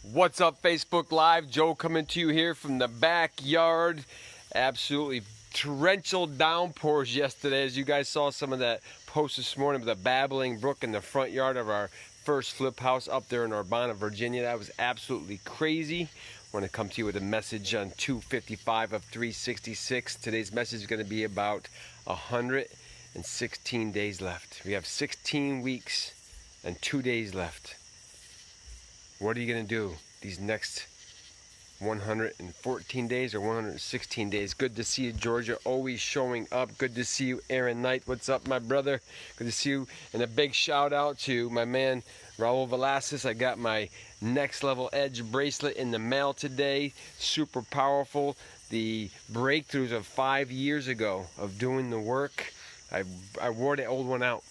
What's up, Facebook Live? Joe coming to you here from the backyard. Absolutely torrential downpours yesterday. As you guys saw some of that post this morning with a babbling brook in the front yard of our first flip house up there in Urbana, Virginia. That was absolutely crazy. I want to come to you with a message on 255 of 366. Today's message is going to be about 116 days left. We have 16 weeks and 2 days left. What are you going to do these next 114 days or 116 days? Good to see you, Georgia, always showing up. Good to see you, Aaron Knight. What's up, my brother? Good to see you. And a big shout out to my man, Raul Velasquez. I got my Next Level Edge bracelet in the mail today. Super powerful. The breakthroughs of 5 years ago of doing the work. I wore the old one out.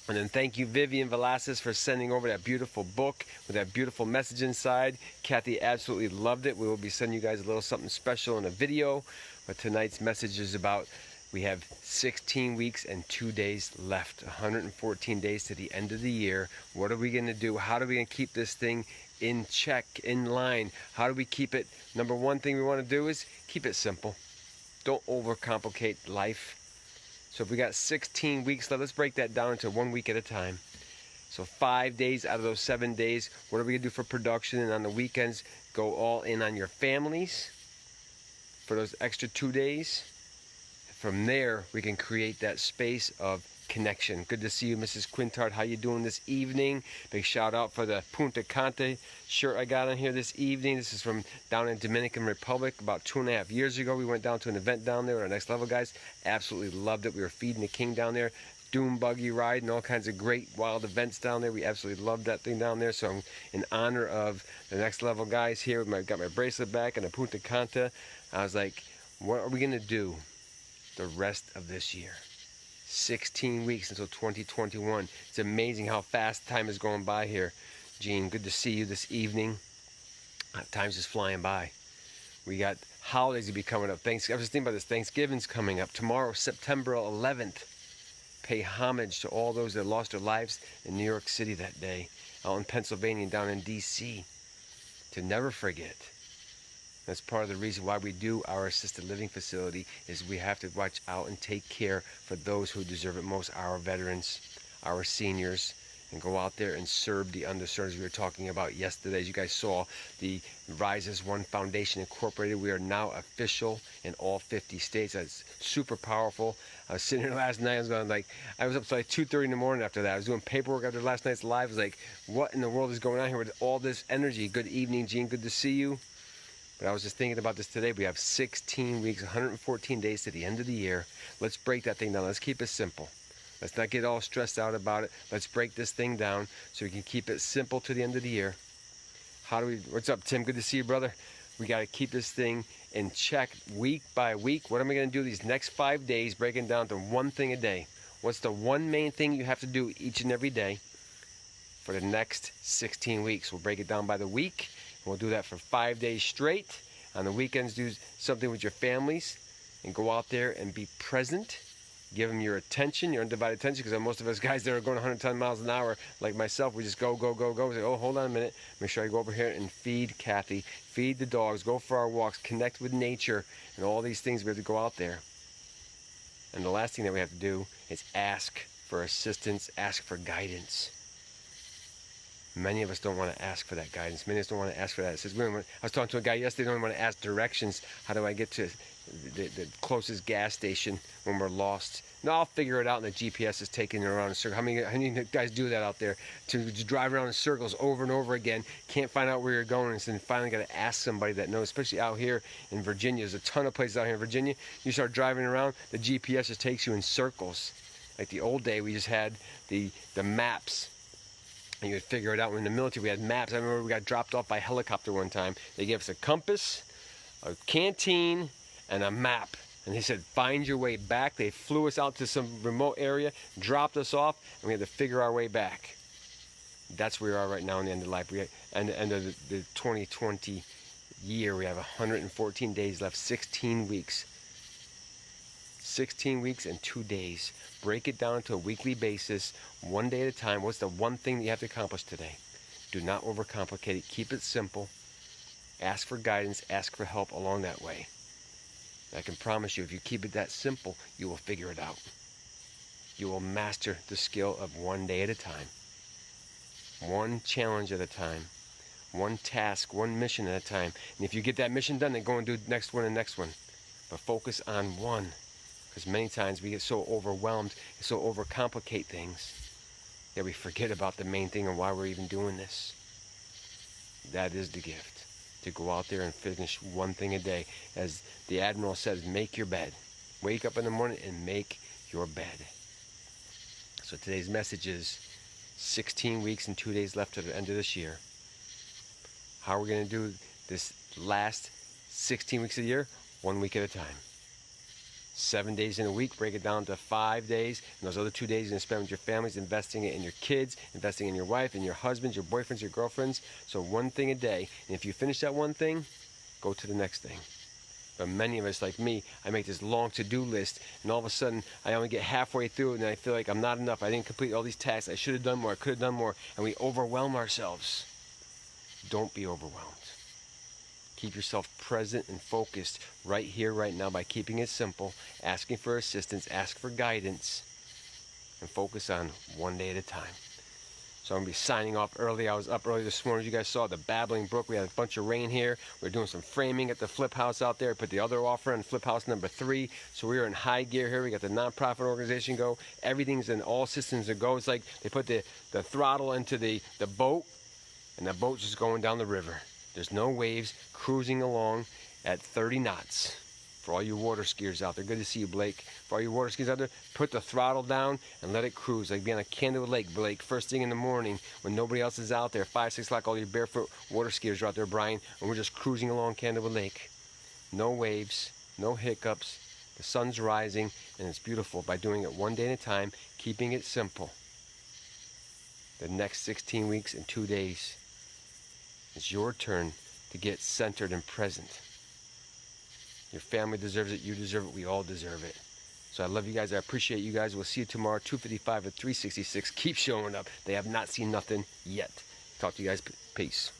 And then thank you, Vivian Velasquez, for sending over that beautiful book with that beautiful message inside. Kathy absolutely loved it. We will be sending you guys a little something special in a video. But tonight's message is about we have 16 weeks and 2 days left. 114 days to the end of the year. What are we going to do? How are we going to keep this thing in check, in line? How do we keep it? Number one thing we want to do is keep it simple. Don't overcomplicate life. So if we got 16 weeks left, let's break that down into 1 week at a time. So 5 days out of those 7 days, what are we gonna do for production? And on the weekends, go all in on your families for those extra 2 days. From there, we can create that space of connection. Good to see you, Mrs. Quintard. How you doing this evening? Big shout out for the Punta Cana shirt I got on here this evening. This is from down in Dominican Republic about 2.5 years ago. We went down to an event down there with our Next Level guys. Absolutely loved it. We were feeding the king down there. Dune buggy ride and all kinds of great wild events down there. We absolutely loved that thing down there. So in honor of the Next Level guys here, I got my bracelet back and the Punta Cana. I was like, what are we gonna do the rest of this year? 16 weeks until 2021. It's amazing how fast time is going by here. Gene, good to see you this evening. Time's just flying by. We got holidays to be coming up. I was just thinking about this. Thanksgiving's coming up. Tomorrow, September 11th. Pay homage to all those that lost their lives in New York City that day, out in Pennsylvania and down in D.C. To never forget. That's part of the reason why we do our assisted living facility, is we have to watch out and take care for those who deserve it most, our veterans, our seniors, and go out there and serve the underserved. As we were talking about yesterday, as you guys saw, the Rise as One Foundation Incorporated, we are now official in all 50 states. That's super powerful. I was sitting here last night, I was up till like 2:30 in the morning after that. I was doing paperwork after last night's live. I was like, what in the world is going on here with all this energy? Good evening, Gene, good to see you. But I was just thinking about this today. We have 16 weeks, 114 days to the end of the year. Let's break that thing down. Let's keep it simple. Let's not get all stressed out about it. Let's break this thing down so we can keep it simple to the end of the year. What's up, Tim? Good to see you, brother. We got to keep this thing in check week by week. What am I going to do these next 5 days, breaking down to one thing a day? What's the one main thing you have to do each and every day for the next 16 weeks? We'll break it down by the week. We'll do that for 5 days straight. On the weekends, do something with your families and go out there and be present. Give them your attention, your undivided attention, because most of us guys that are going 110 miles an hour, like myself, we just go, go, go, go. We say, oh, hold on a minute. Make sure I go over here and feed Kathy, feed the dogs, go for our walks, connect with nature, and all these things we have to go out there. And the last thing that we have to do is ask for assistance, ask for guidance. Many of us don't want to ask for that guidance. Many of us don't want to ask for that. I was talking to a guy yesterday, don't want to ask directions. How do I get to the closest gas station when we're lost? No, I'll figure it out, and the GPS is taking you around in circles. How many guys do that out there? To drive around in circles over and over again, can't find out where you're going, and then finally got to ask somebody that knows, especially out here in Virginia. There's a ton of places out here in Virginia. You start driving around, the GPS just takes you in circles. Like the old day, we just had the maps. And you would figure it out. When in the military, we had maps. I remember we got dropped off by helicopter one time. They gave us a compass, a canteen, and a map. And they said, find your way back. They flew us out to some remote area, dropped us off, and we had to figure our way back. That's where we are right now in the end of life. End of the 2020 year, we have 114 days left, 16 weeks. 16 weeks and 2 days. Break it down to a weekly basis, 1 day at a time. What's the one thing that you have to accomplish today? Do not overcomplicate it. Keep it simple. Ask for guidance. Ask for help along that way. I can promise you, if you keep it that simple, you will figure it out. You will master the skill of one day at a time. One challenge at a time. One task, one mission at a time. And if you get that mission done, then go and do the next one and next one. But focus on one. Because many times we get so overwhelmed and so overcomplicate things that we forget about the main thing and why we're even doing this. That is the gift. To go out there and finish one thing a day. As the Admiral says, make your bed. Wake up in the morning and make your bed. So today's message is 16 weeks and 2 days left to the end of this year. How are we going to do this last 16 weeks of the year? 1 week at a time. 7 days in a week, break it down to 5 days, and those other 2 days you're going to spend with your families, investing it in your kids, investing in your wife, and your husbands, your boyfriends, your girlfriends. So one thing a day, and if you finish that one thing, go to the next thing. But many of us, like me, I make this long to-do list, and all of a sudden, I only get halfway through it, and I feel like I'm not enough. I didn't complete all these tasks. I should have done more. I could have done more, and we overwhelm ourselves. Don't be overwhelmed. Keep yourself present and focused right here, right now, by keeping it simple, asking for assistance, ask for guidance, and focus on one day at a time. So I'm going to be signing off early. I was up early this morning. As you guys saw, the babbling brook. We had a bunch of rain here. We're doing some framing at the flip house out there. Put the other offer on flip house number 3. So we are in high gear here. We got the nonprofit organization go. Everything's in all systems a go. It's like they put the throttle into the boat, and the boat's just going down the river. There's no waves, cruising along at 30 knots. For all you water skiers out there, good to see you, Blake. For all you water skiers out there, put the throttle down and let it cruise. Like being on a Candlewood Lake, Blake, first thing in the morning when nobody else is out there, 5, 6 o'clock, all your barefoot water skiers are out there, Brian, and we're just cruising along Candlewood Lake. No waves, no hiccups, the sun's rising, and it's beautiful by doing it one day at a time, keeping it simple. The next 16 weeks and 2 days, it's your turn to get centered and present. Your family deserves it. You deserve it. We all deserve it. So I love you guys. I appreciate you guys. We'll see you tomorrow, 255 at 366. Keep showing up. They have not seen nothing yet. Talk to you guys. Peace.